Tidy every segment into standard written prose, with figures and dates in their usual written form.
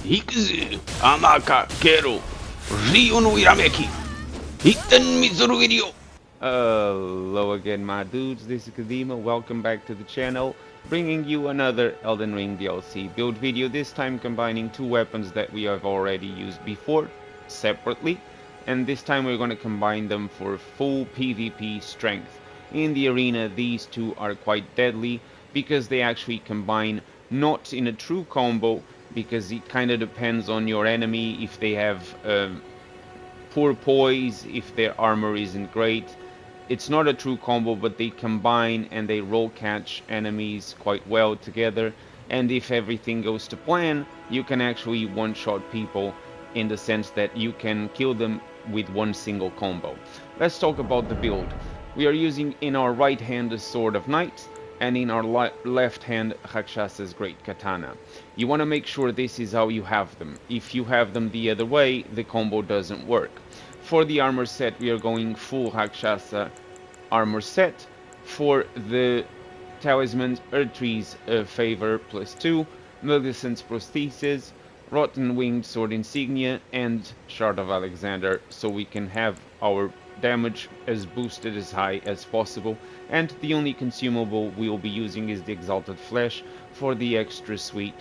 Ikuzu, amaka, kero, Ryo no irameki, itten mitsurugi ryo. Hello again, my dudes. This is Kadima. Welcome back to the channel, bringing you another Elden Ring DLC build video. This time combining two weapons that we have already used before separately, and this time we're going to combine them for full PvP strength. In the arena, these two are quite deadly because they actually combine not in a true combo, because it kind of depends on your enemy if they have poor poise, if their armor isn't great. It's not a true combo, but they combine and they roll catch enemies quite well together. And if everything goes to plan, you can actually one-shot people in the sense that you can kill them with one single combo. Let's talk about the build. We are using in our right hand the Sword of Knights, and in our left hand Rakshasa's Great Katana. You want to make sure this is how you have them. If you have them the other way, the combo doesn't work. For the armor set, we are going full Rakshasa armor set. For the talismans, Erdtree's favor +2, Millicent's prosthesis, Rotten Winged Sword insignia, and Shard of Alexander, so we can have our damage as boosted as high as possible. And the only consumable we will be using is the Exalted Flesh for the extra sweet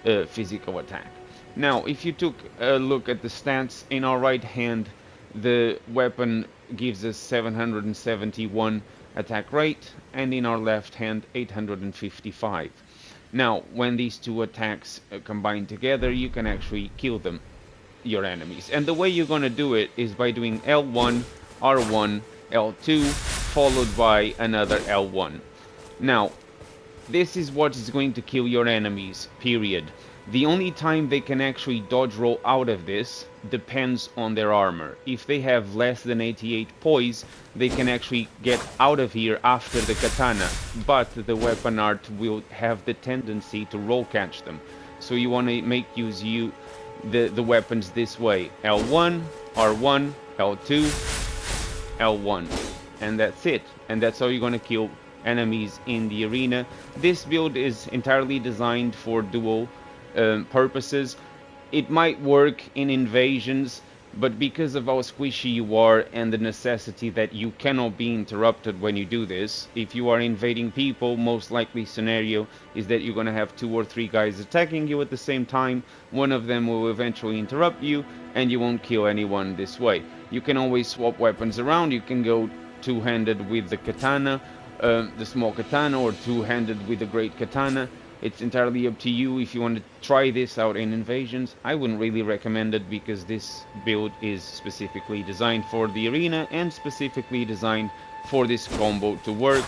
physical attack. Now, if you took a look at the stats, in our right hand the weapon gives us 771 attack rate, and in our left hand 855. Now, when these two attacks combine together, you can actually kill them, your enemies. And the way you're going to do it is by doing L1, R1, L2, followed by another L1. Now, this is what is going to kill your enemies, period. The only time they can actually dodge roll out of this depends on their armor. If they have less than 88 poise, they can actually get out of here after the katana, but the weapon art will have the tendency to roll catch them. So you want to make use the weapons this way: L1, R1, L2, L1, and that's it. And that's how you're going to kill enemies in the arena. This build is entirely designed for dual purposes. It might work in invasions, but because of how squishy you are and the necessity that you cannot be interrupted when you do this, if you are invading people, most likely scenario is that you're going to have 2 or 3 guys attacking you at the same time. One of them will eventually interrupt you, and you won't kill anyone this way. You can always swap weapons around. You can go two-handed with the katana, the small katana, or two-handed with the great katana. It's entirely up to you. If you want to try this out in invasions, I wouldn't really recommend it, because this build is specifically designed for the arena and specifically designed for this combo to work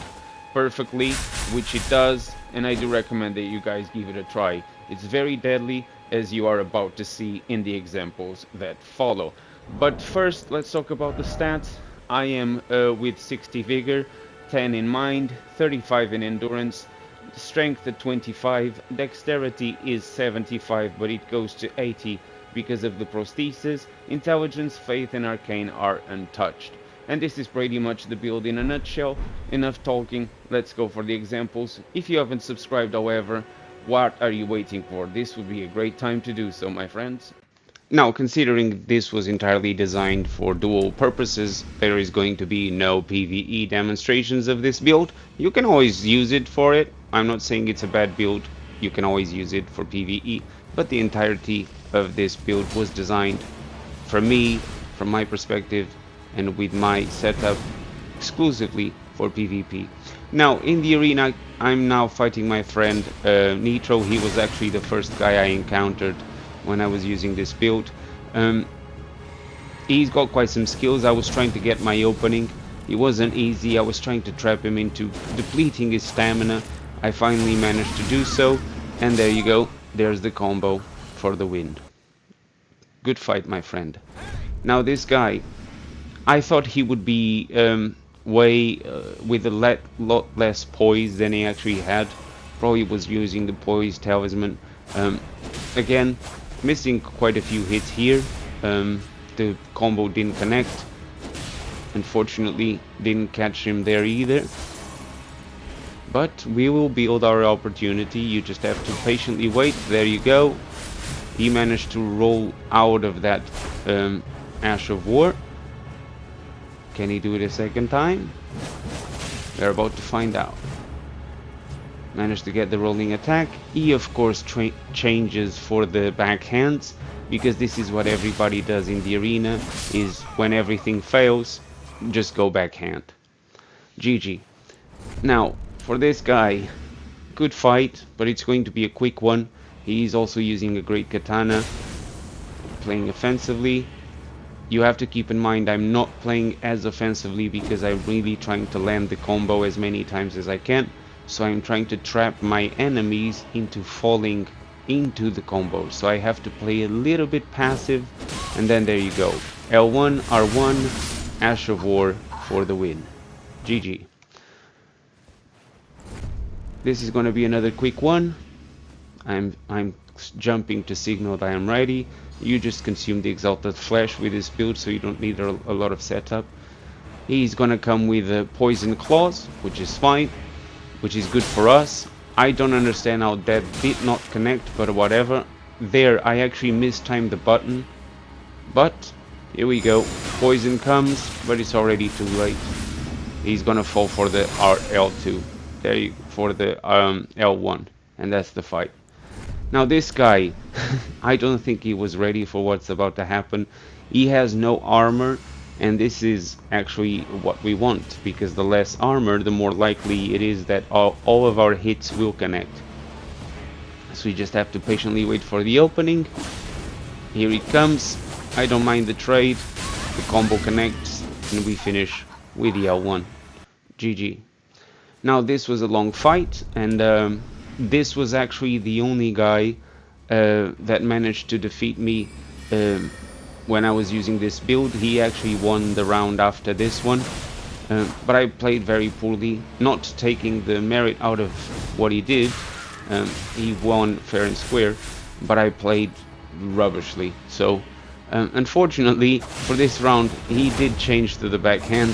perfectly, which it does, and I do recommend that you guys give it a try. It's very deadly, as you are about to see in the examples that follow. But first, let's talk about the stats. I am with 60 vigor, 10 in mind, 35 in endurance, strength at 25, dexterity is 75, but it goes to 80 because of the prosthesis. Intelligence, faith, and arcane are untouched. And this is pretty much the build in a nutshell. Enough talking, let's go for the examples. If you haven't subscribed, however, what are you waiting for? This would be a great time to do so, my friends. Now, considering this was entirely designed for dual purposes, there is going to be no PvE demonstrations of this build. You can always use it for it. I'm not saying it's a bad build. You can always use it for PvE, but the entirety of this build was designed for me, from my perspective, and with my setup exclusively for PvP. Now, in the arena, I'm now fighting my friend Nitro. He was actually the first guy I encountered when I was using this build. He's got quite some skills. I was trying to get my opening. It wasn't easy. I was trying to trap him into depleting his stamina. I finally managed to do so, and there you go. There's the combo for the win. Good fight, my friend. Now this guy, I thought he would be with a lot less poise than he actually had. Probably was using the poise talisman. Again, missing quite a few hits here. The combo didn't connect. Unfortunately, didn't catch him there either. But we will build our opportunity. You just have to patiently wait. There you go. He managed to roll out of that Ash of War. Can he do it a second time? We're about to find out. Managed to get the rolling attack. He of course changes for the backhands, because this is what everybody does in the arena, is when everything fails, just go backhand. GG. Now, for this guy, good fight, but it's going to be a quick one. He's also using a great katana, playing offensively. You have to keep in mind I'm not playing as offensively because I'm really trying to land the combo as many times as I can. So I'm trying to trap my enemies into falling into the combo. So I have to play a little bit passive, and then there you go. L1, R1, Ash of War for the win. GG. This is going to be another quick one. I'm jumping to signal that I am ready. You just consume the Exalted Flesh with this build, so you don't need a lot of setup. He's gonna come with a Poison Claws, which is fine, which is good for us. I don't understand how that did not connect, but whatever. There, I actually mistimed the button, but here we go. Poison comes, but it's already too late. He's gonna fall for the L2. There you for the L1, and that's the fight. Now this guy, I don't think he was ready for what's about to happen. He has no armor, and this is actually what we want, because the less armor, the more likely it is that all of our hits will connect. So we just have to patiently wait for the opening. Here it comes. I don't mind the trade. The combo connects, and we finish with the L1. GG. Now this was a long fight, and this was actually the only guy that managed to defeat me when I was using this build. He actually won the round after this one, but I played very poorly, not taking the merit out of what he did. He won fair and square, but I played rubbishly. So unfortunately for this round, he did change to the backhand,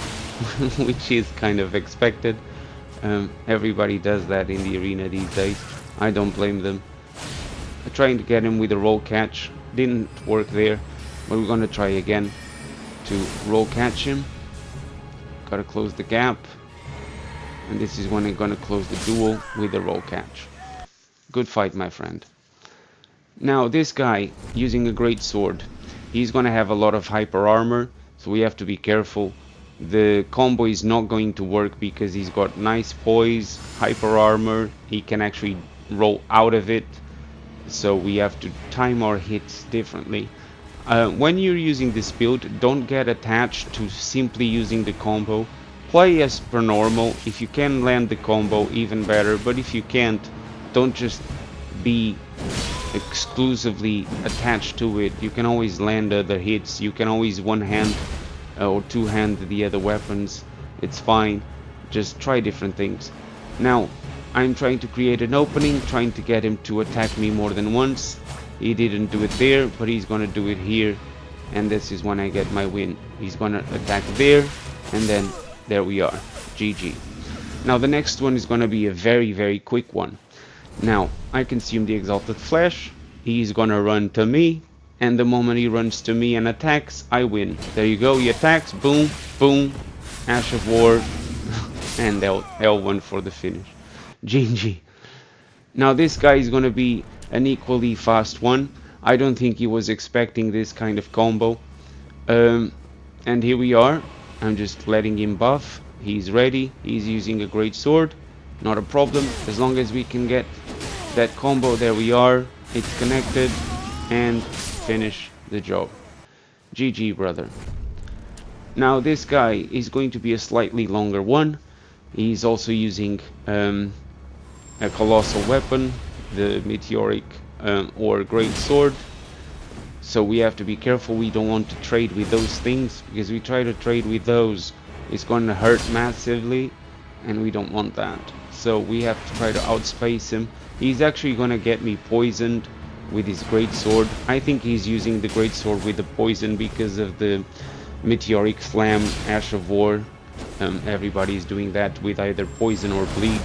which is kind of expected. Everybody does that in the arena these days. I don't blame them. Trying to get him with a roll catch didn't work there, but we're gonna try again to roll catch him. Gotta close the gap, and this is when I'm gonna close the duel with a roll catch. Good fight, my friend. Now this guy using a great sword, he's gonna have a lot of hyper armor, so we have to be careful. The combo is not going to work because he's got nice poise, hyper armor. He can actually roll out of it, so we have to time our hits differently. When you're using this build, don't get attached to simply using the combo. Play as per normal. If you can land the combo, even better, but if you can't, don't just be exclusively attached to it. You can always land other hits. You can always one hand or two hand the other weapons. It's fine. Just try different things. Now I'm trying to create an opening, trying to get him to attack me more than once. He didn't do it there, but he's gonna do it here, and this is when I get my win. He's gonna attack there, and then there we are. GG. Now the next one is gonna be a very quick one. Now I consume the Exalted Flesh. He's gonna run to me, and the moment he runs to me and attacks, I win. There you go, he attacks, boom, boom, Ash of War, and L1 for the finish. GG. Now this guy is gonna be an equally fast one. I don't think he was expecting this kind of combo. And here we are. I'm just letting him buff. He's ready. He's using a great sword. Not a problem. As long as we can get that combo, there we are. It's connected, and finish the job. GG, brother. Now this guy is going to be a slightly longer one. He's also using a colossal weapon, the meteoric or great sword. So we have to be careful. We don't want to trade with those things, because we try to trade with those, it's going to hurt massively, and we don't want that. So we have to try to outspace him. He's actually going to get me poisoned with his great sword. I think he's using the great sword with the poison because of the meteoric slam, Ash of War. Everybody's doing that with either poison or bleed,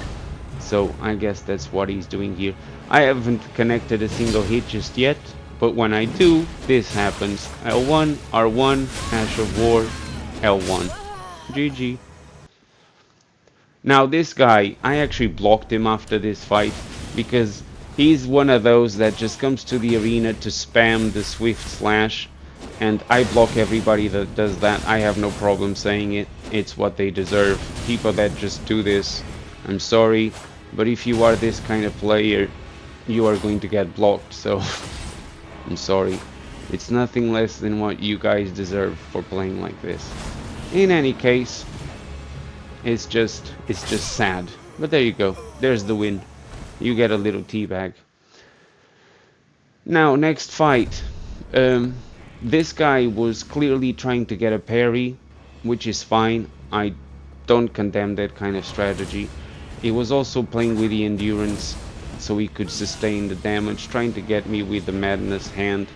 so I guess that's what he's doing here. I haven't connected a single hit just yet, But when I do, this happens. L1, R1, Ash of War, L1. GG. Now this guy, I actually blocked him after this fight because he's one of those that just comes to the arena to spam the Swift Slash, and I block everybody that does that. I have no problem saying it. It's what they deserve. People that just do this, I'm sorry, but if you are this kind of player, you are going to get blocked, so I'm sorry. It's nothing less than what you guys deserve for playing like this. In any case, it's just sad. But there you go. There's the win. You get a little teabag. Now, next fight. This guy was clearly trying to get a parry, which is fine. I don't condemn that kind of strategy. He was also playing with the endurance, so he could sustain the damage, trying to get me with the madness hand,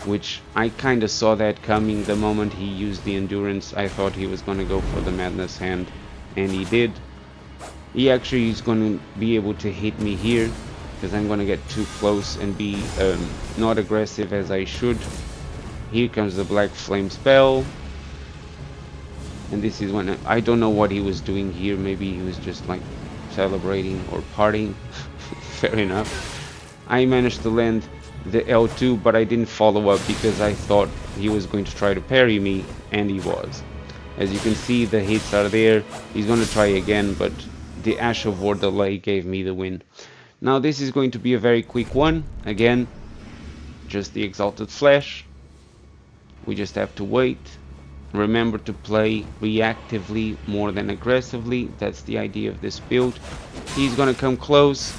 which I kind of saw that coming. The moment he used the endurance, I thought he was going to go for the madness hand, and he did. He actually is going to be able to hit me here, because I'm going to get too close and be not aggressive as I should. Here comes the black flame spell, and this is when I don't know what he was doing here. Maybe he was just like celebrating or partying. Fair enough. I managed to land the L2, but I didn't follow up because I thought he was going to try to parry me, and he was. As you can see, the hits are there. He's going to try again, but the Ash of War delay gave me the win. Now this is going to be a very quick one. Again, just the Exalted Flash. We just have to wait. Remember to play reactively more than aggressively. That's the idea of this build. He's gonna come close.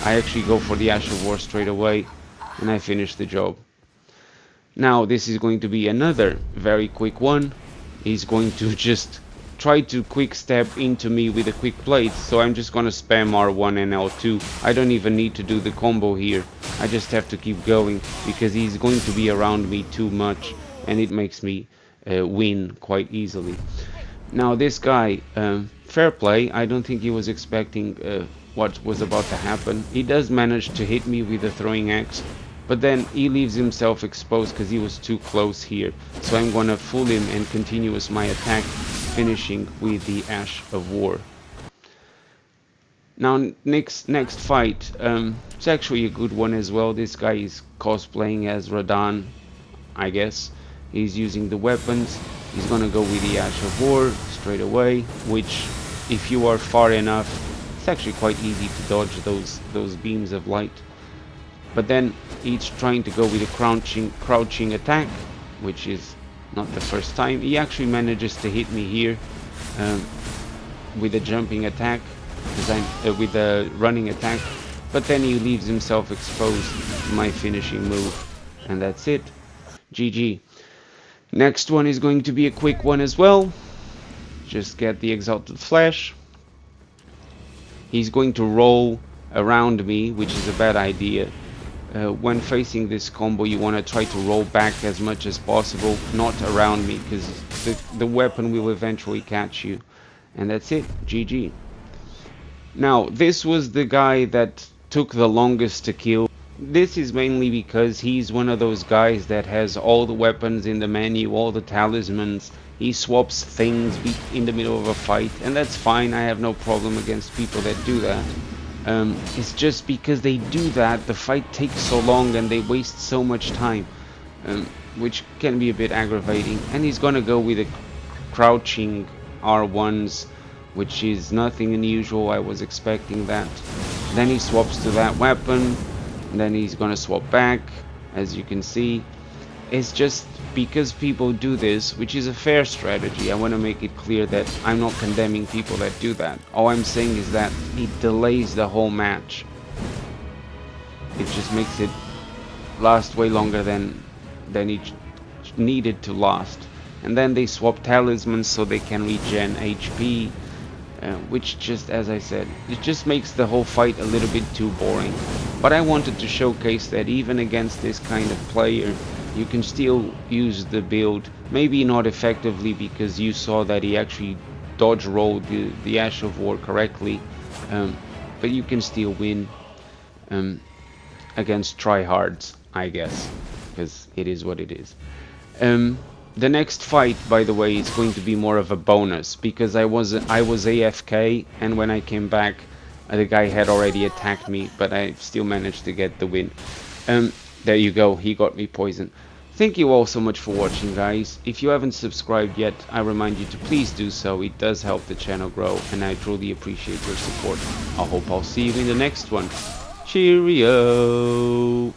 I actually go for the Ash of War straight away, and I finish the job. Now this is going to be another very quick one. He's going to just try to quick step into me with a quick blade, so I'm just gonna spam R1 and L2. I don't even need to do the combo here. I just have to keep going because he's going to be around me too much, and it makes me win quite easily. Now this guy, fair play. I don't think he was expecting what was about to happen. He does manage to hit me with the throwing axe, but then he leaves himself exposed because he was too close here. So I'm gonna fool him and continue with my attack, finishing with the Ash of War. Now next fight, it's actually a good one as well. This guy is cosplaying as Radahn, I guess. He's using the weapons. He's gonna go with the Ash of War straight away, which if you are far enough, it's actually quite easy to dodge those beams of light. But then he's trying to go with a crouching attack, which is not the first time. He actually manages to hit me here with a jumping attack, with a running attack, but then he leaves himself exposed to my finishing move, and that's it. GG. Next one is going to be a quick one as well. Just get the Exalted Flash. He's going to roll around me, which is a bad idea. When facing this combo, you want to try to roll back as much as possible, not around me, because the weapon will eventually catch you. And that's it. GG. Now, this was the guy that took the longest to kill. This is mainly because he's one of those guys that has all the weapons in the menu, all the talismans. He swaps things in the middle of a fight, and that's fine. I have no problem against people that do that. It's just because they do that, the fight takes so long and they waste so much time, which can be a bit aggravating. And he's gonna go with a crouching R1s, which is nothing unusual. I was expecting that. Then he swaps to that weapon. Then he's gonna swap back, as you can see. It's just because people do this, which is a fair strategy. I want to make it clear that I'm not condemning people that do that. All I'm saying is that it delays the whole match. It just makes it last way longer than it needed to last. And then they swap talismans so they can regen HP, which just, as I said, it just makes the whole fight a little bit too boring. But I wanted to showcase that even against this kind of player, you can still use the build, maybe not effectively because you saw that he actually dodge rolled the Ash of War correctly, but you can still win against tryhards. I guess, because it is what it is. The next fight, by the way, is going to be more of a bonus because I was AFK, and when I came back, the guy had already attacked me, but I still managed to get the win. There you go, he got me poisoned. Thank you all so much for watching, guys. If you haven't subscribed yet, I remind you to please do so. It does help the channel grow, and I truly appreciate your support. I hope I'll see you in the next one. Cheerio!